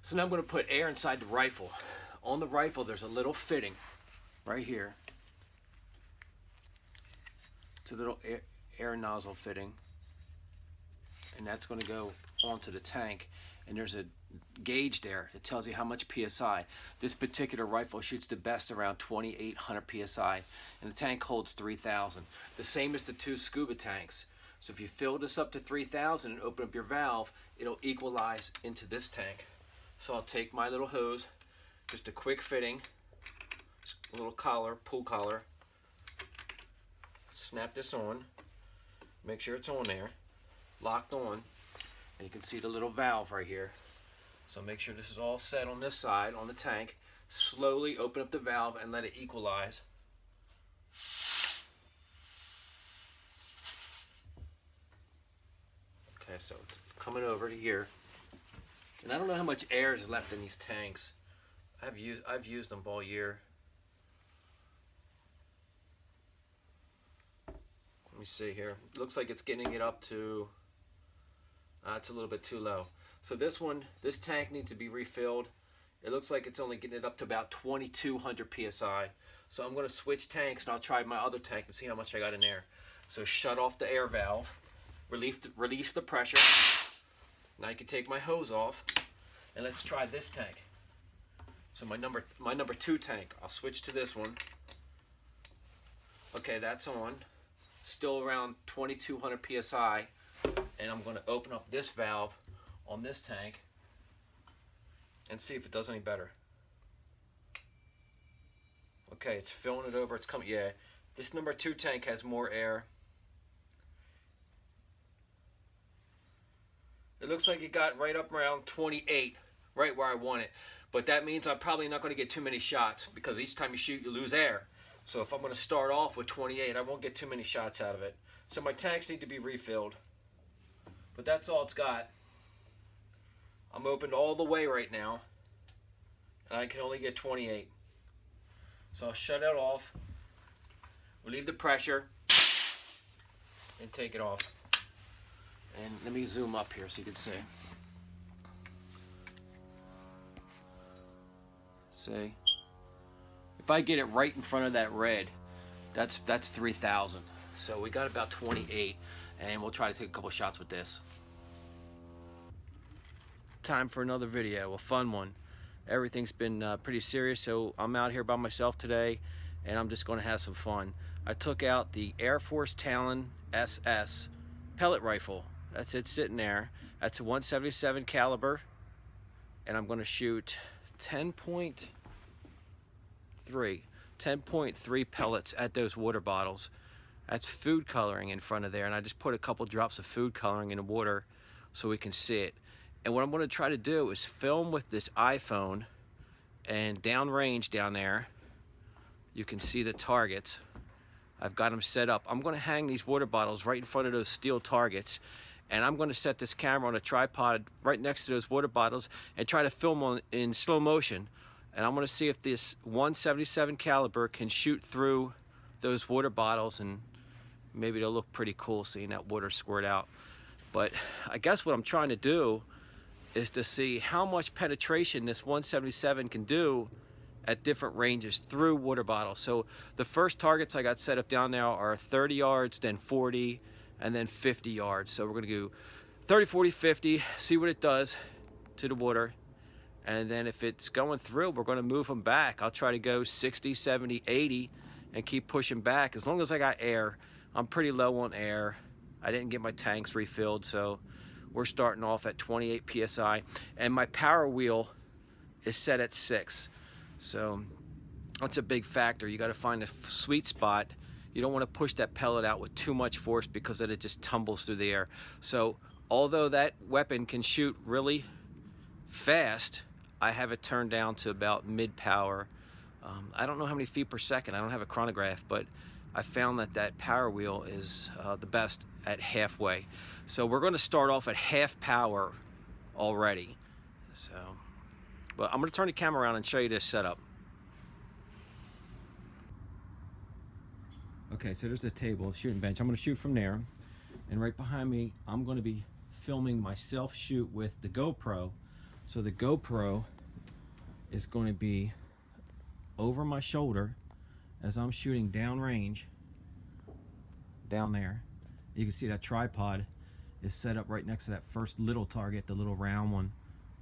So now I'm going to put air inside the rifle. On the rifle there's a little fitting right here. It's a little air nozzle fitting, and that's going to go onto the tank, and there's a gauge there that tells you how much PSI. This particular rifle shoots the best around 2,800 PSI, and the tank holds 3,000. The same as the two scuba tanks. So if you fill this up to 3,000 and open up your valve, it'll equalize into this tank. So I'll take my little hose, just a quick fitting, a little collar, pull collar, snap this on, make sure it's on there, locked on, and you can see the little valve right here. So make sure this is all set on this side, on the tank. Slowly open up the valve and let it equalize. Okay, so it's coming over to here. And I don't know how much air is left in these tanks. I've used them all year. Let me see here. It looks like it's getting it up to, it's a little bit too low. So this tank needs to be refilled. It looks like it's only getting it up to about 2,200 PSI. So I'm going to switch tanks and I'll try my other tank and see how much I got in there. So shut off the air valve, release the pressure. Now you can take my hose off, and let's try this tank. So my number 2 tank, I'll switch to this one. Okay, that's on. Still around 2,200 PSI, and I'm going to open up this valve on this tank and see if it does any better. Okay, it's filling it over. It's coming. Yeah, this number 2 tank has more air. It looks like it got right up around 28, right where I want it. But that means I'm probably not going to get too many shots, because each time you shoot, you lose air. So if I'm going to start off with 28, I won't get too many shots out of it. So my tanks need to be refilled. But that's all it's got. I'm opened all the way right now, and I can only get 28. So I'll shut it off, relieve the pressure, and take it off. And let me zoom up here so you can see. See? If I get it right in front of that red, that's 3,000. So we got about 28, and we'll try to take a couple shots with this. Time for another video, a fun one. Everything's been pretty serious, so I'm out here by myself today, and I'm just going to have some fun. I took out the Airforce Talon SS pellet rifle. That's it sitting there. That's a 177 caliber, and I'm going to shoot 10.3 pellets at those water bottles. That's food coloring in front of there, and I just put a couple drops of food coloring in the water so we can see it. And what I'm going to try to do is film with this iPhone, and downrange down there you can see the targets. I've got them set up. I'm going to hang these water bottles right in front of those steel targets, and I'm going to set this camera on a tripod right next to those water bottles and try to film in slow motion. And I'm going to see if this 177 caliber can shoot through those water bottles, and maybe it'll look pretty cool seeing that water squirt out. But I guess what I'm trying to do is to see how much penetration this 177 can do at different ranges through water bottles. So the first targets I got set up down there are 30 yards, then 40, and then 50 yards. So we're going to go 30, 40, 50, see what it does to the water. And then if it's going through, we're going to move them back. I'll try to go 60, 70, 80 and keep pushing back. As long as I got air, I'm pretty low on air. I didn't get my tanks refilled, so we're starting off at 28 PSI. And my power wheel is set at 6. So that's a big factor. You got to find a sweet spot. You don't want to push that pellet out with too much force, because then it just tumbles through the air. So although that weapon can shoot really fast, I have it turned down to about mid power. I don't know how many feet per second. I don't have a chronograph, but I found that power wheel is the best at halfway. So we're going to start off at half power already. So, but I'm going to turn the camera around and show you this setup. Okay, so there's the table, shooting bench. I'm going to shoot from there, and right behind me, I'm going to be filming myself shoot with the GoPro. So the GoPro is going to be over my shoulder as I'm shooting downrange down there. You can see that tripod is set up right next to that first little target, the little round one.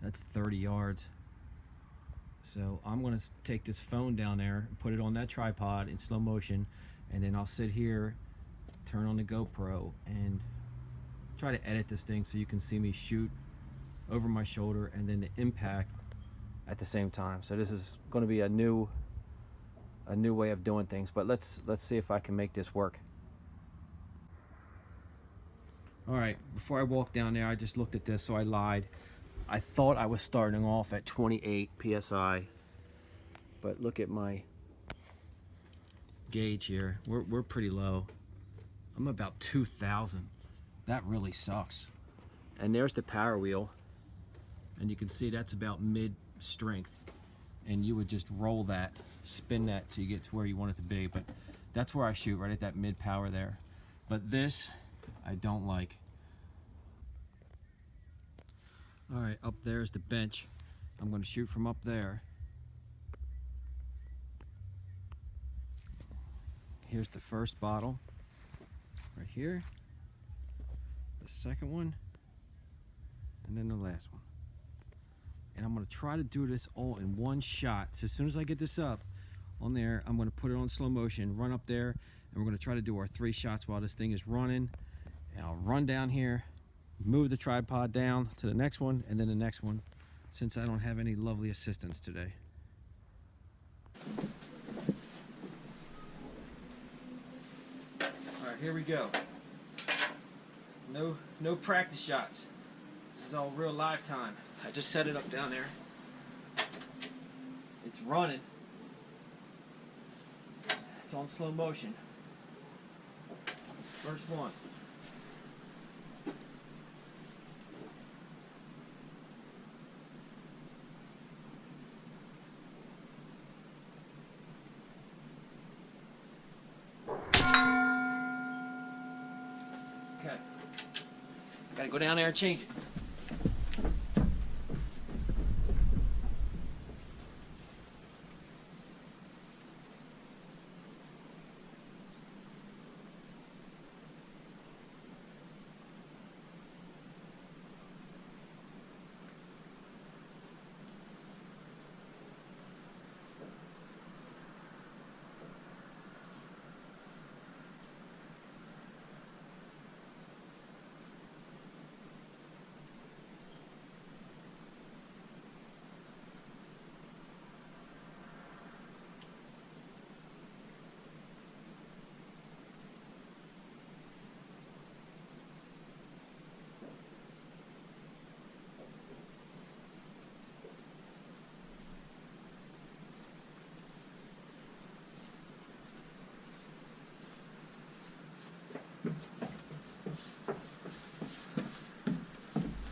That's 30 yards. So I'm going to take this phone down there and put it on that tripod in slow motion, and then I'll sit here, turn on the GoPro, and try to edit this thing so you can see me shoot over my shoulder and then the impact at the same time. So this is going to be a new way of doing things, but let's see if I can make this work. All right, before I walk down there, I just looked at this, so I lied. I thought I was starting off at 28 psi, but look at my gauge here. We're pretty low. I'm about 2,000. That really sucks. And there's the power wheel, and you can see that's about mid strength, and you would just roll that, spin that till you get to where you want it to be. But that's where I shoot, right at that mid power there. But this I don't like. All right, up there's the bench. I'm going to shoot from up there. Here's the first bottle right here, the second one, and then the last one. And I'm going to try to do this all in one shot. So as soon as I get this up on there, I'm going to put it on slow motion, run up there, and we're going to try to do our 3 shots while this thing is running. And I'll run down here, move the tripod down to the next one, and then the next one, since I don't have any lovely assistants today. All right, here we go. No practice shots. This is all real live time. I just set it up down there. It's running. It's on slow motion. First one. Okay. Gotta go down there and change it.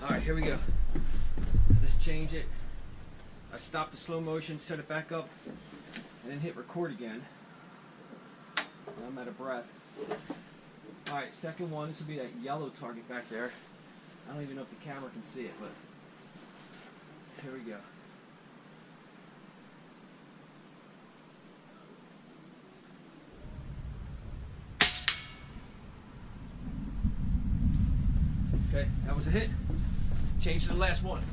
Alright, here we go. Let's change it. I stopped the slow motion, set it back up, and then hit record again. I'm out of breath. Alright, second one. This will be that yellow target back there. I don't even know if the camera can see it, but here we go. Okay, that was a hit. Change to the last one.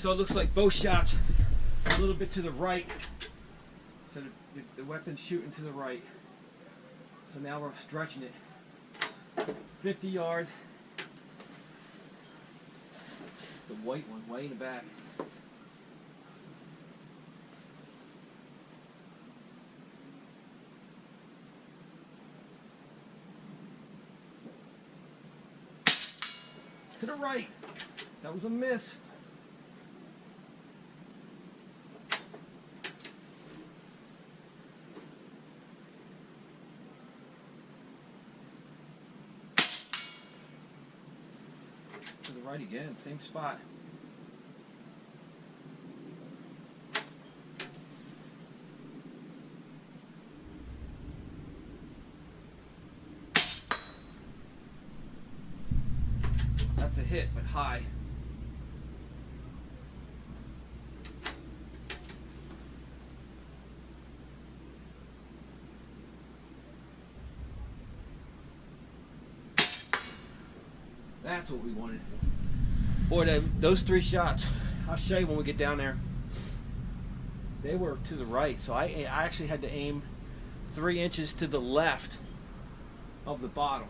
So it looks like both shots a little bit to the right. So the weapon's shooting to the right. So now we're stretching it. 50 yards. The white one way in the back. To the right. That was a miss. To the right again, same spot. That's a hit, but high. That's what we wanted. Boy, those 3 shots, I'll show you when we get down there. They were to the right, so I actually had to aim 3 inches to the left of the bottle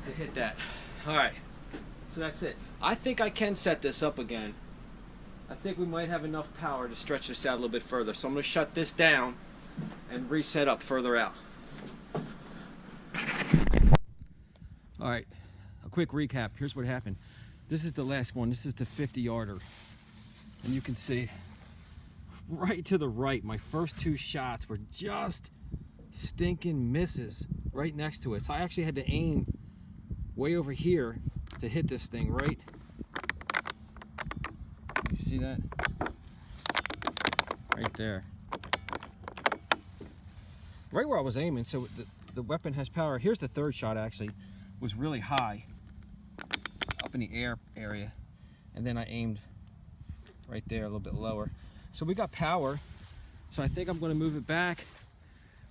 to hit that. Alright, so that's it. I think I can set this up again. I think we might have enough power to stretch this out a little bit further. So I'm going to shut this down and reset up further out. Alright, a quick recap. Here's what happened. This is the last one. This is the 50-yarder. And you can see right to the right, my first 2 shots were just stinking misses right next to it. So I actually had to aim way over here to hit this thing right. You see that? Right there. Right where I was aiming, so the weapon has power. Here's the 3rd shot actually. Was really high up in the air area, and then I aimed right there a little bit lower. So we got power, so I think I'm going to move it back.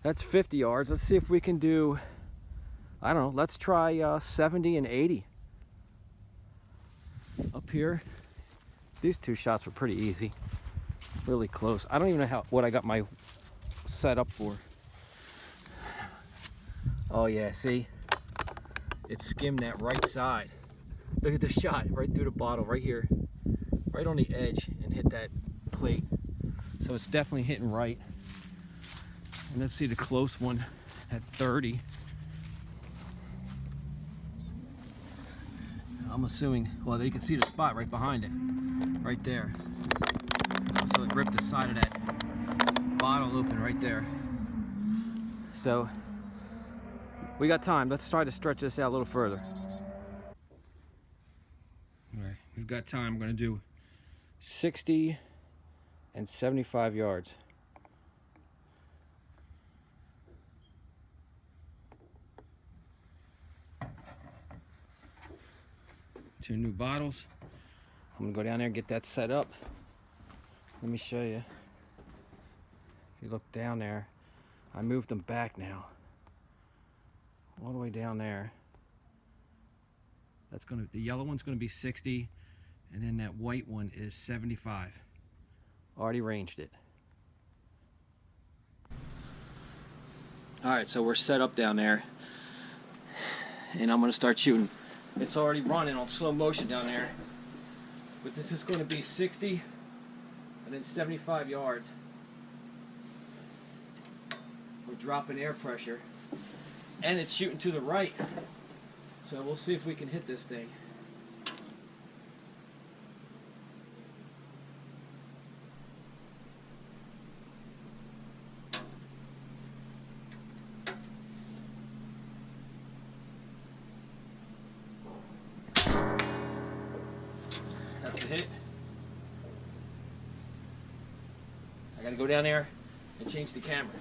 That's 50 yards. Let's see if we can do, I don't know, let's try 70 and 80 up here. These 2 shots were pretty easy, really close. I don't even know what I got my set up for. Oh yeah, see? It skimmed that right side. Look at the shot right through the bottle, right here, right on the edge, and hit that plate. So it's definitely hitting right. And let's see the close one at 30. I'm assuming, well, you can see the spot right behind it, right there. So it ripped the side of that bottle open right there. So we got time. Let's try to stretch this out a little further. All right, we've got time. I'm going to do 60 and 75 yards. Two new bottles. I'm going to go down there and get that set up. Let me show you. If you look down there, I moved them back now. All the way down there. That's going to, the yellow one's going to be 60, and then that white one is 75. Already ranged it. All right, so we're set up down there, and I'm going to start shooting. It's already running on slow motion down there, but this is going to be 60 and then 75 yards. We're dropping air pressure. And it's shooting to the right. So we'll see if we can hit this thing. That's a hit. I gotta go down there and change the camera.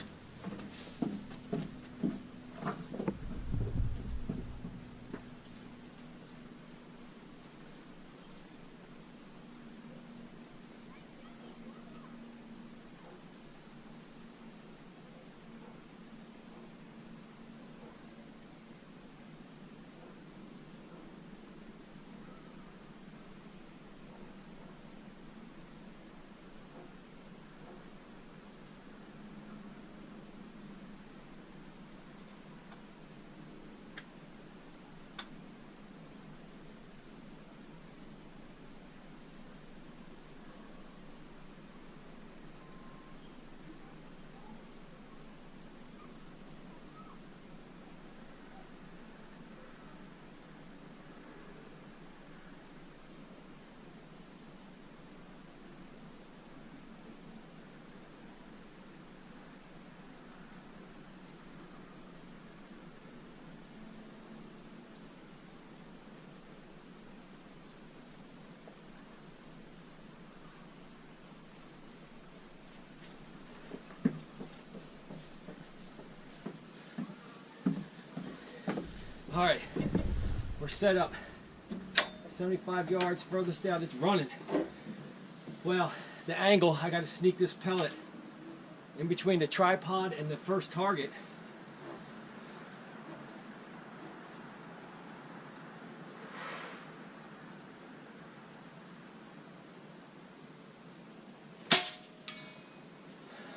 All right, we're set up 75 yards furthest out. It's running. Well, the angle, I got to sneak this pellet in between the tripod and the first target.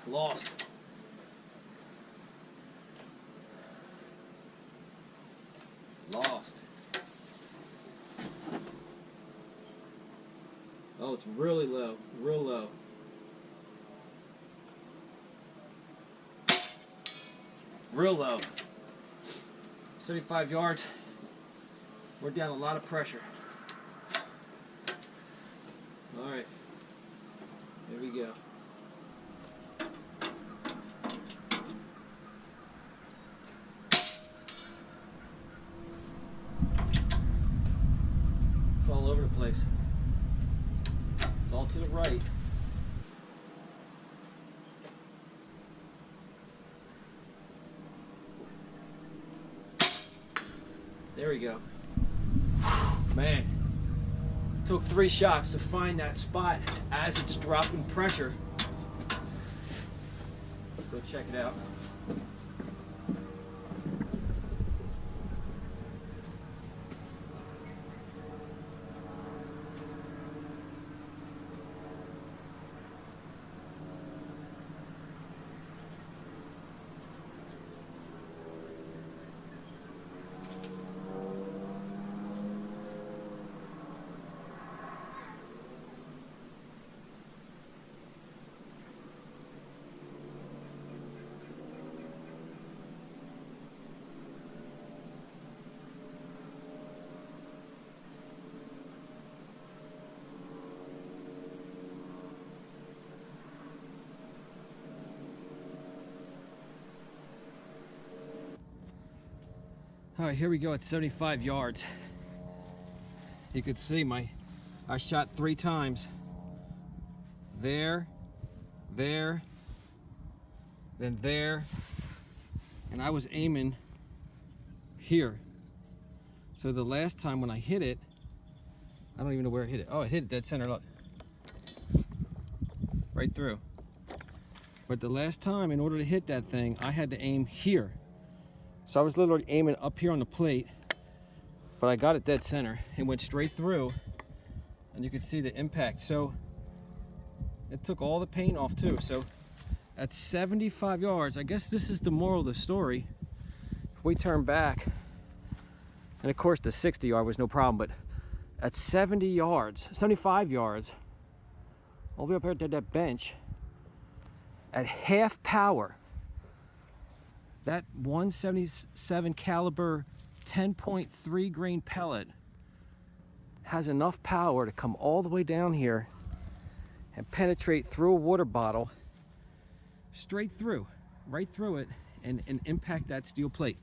Lost. Lost. Oh, it's really low, real low. Real low. 75 yards. We're down a lot of pressure. All right. There we go. It's all over the place. It's all to the right. There we go. Man, took 3 shots to find that spot as it's dropping pressure. Let's go check it out. All right, here we go at 75 yards. You can see I shot 3 times. There, then there, and I was aiming here. So the last time when I hit it, I don't even know where I hit it. Oh, it hit it dead center, look. Right through. But the last time, in order to hit that thing, I had to aim here. So I was literally aiming up here on the plate, but I got it dead center. It went straight through, and you can see the impact. So it took all the paint off too. So at 75 yards, I guess this is the moral of the story. If we turn back, and of course the 60 yard was no problem, but at 70 yards, 75 yards, all the way up here to that bench, at half power, that 177 caliber 10.3 grain pellet has enough power to come all the way down here and penetrate through a water bottle, straight through, right through it, and impact that steel plate.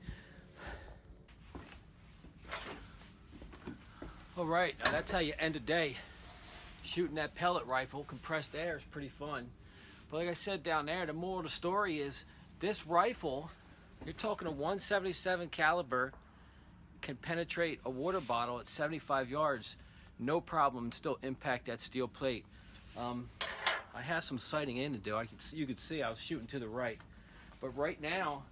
All right, now that's how you end a day. Shooting that pellet rifle, compressed air, is pretty fun. But like I said down there, the moral of the story is this rifle, you're talking a 177 caliber, can penetrate a water bottle at 75 yards, no problem, and still impact that steel plate. I have some sighting in to do. You could see I was shooting to the right. But right now,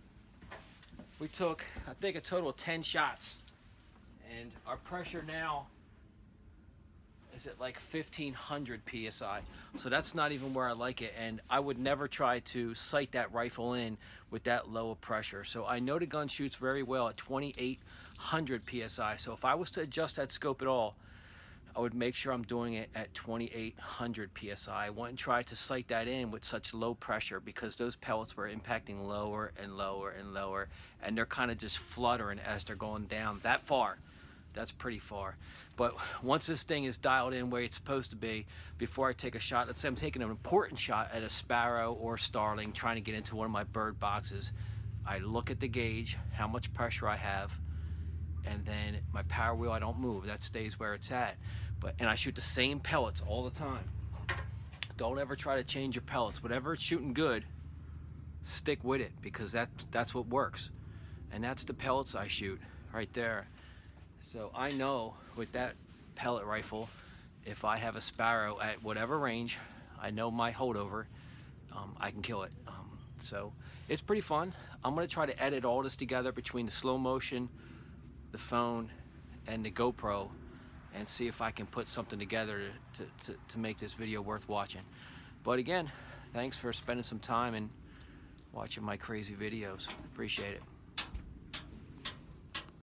we took, I think, a total of 10 shots. And our pressure now is at like 1500 PSI. So that's not even where I like it. And I would never try to sight that rifle in with that low of pressure. So I know the gun shoots very well at 2800 PSI. So if I was to adjust that scope at all, I would make sure I'm doing it at 2800 PSI. I wouldn't try to sight that in with such low pressure because those pellets were impacting lower and lower and lower, and they're kind of just fluttering as they're going down that far. That's pretty far. But once this thing is dialed in where it's supposed to be, before I take a shot, let's say I'm taking an important shot at a sparrow or starling, trying to get into one of my bird boxes, I look at the gauge, how much pressure I have, and then my power wheel, I don't move, that stays where it's at. And I shoot the same pellets all the time. Don't ever try to change your pellets. Whatever it's shooting good, stick with it, because that's what works. And that's the pellets I shoot. right there. So I know with that pellet rifle, if I have a sparrow at whatever range, I know my holdover, I can kill it. So it's pretty fun. I'm gonna try to edit all this together between the slow motion, the phone, and the GoPro, and see if I can put something together to make this video worth watching. But again, thanks for spending some time and watching my crazy videos. Appreciate it.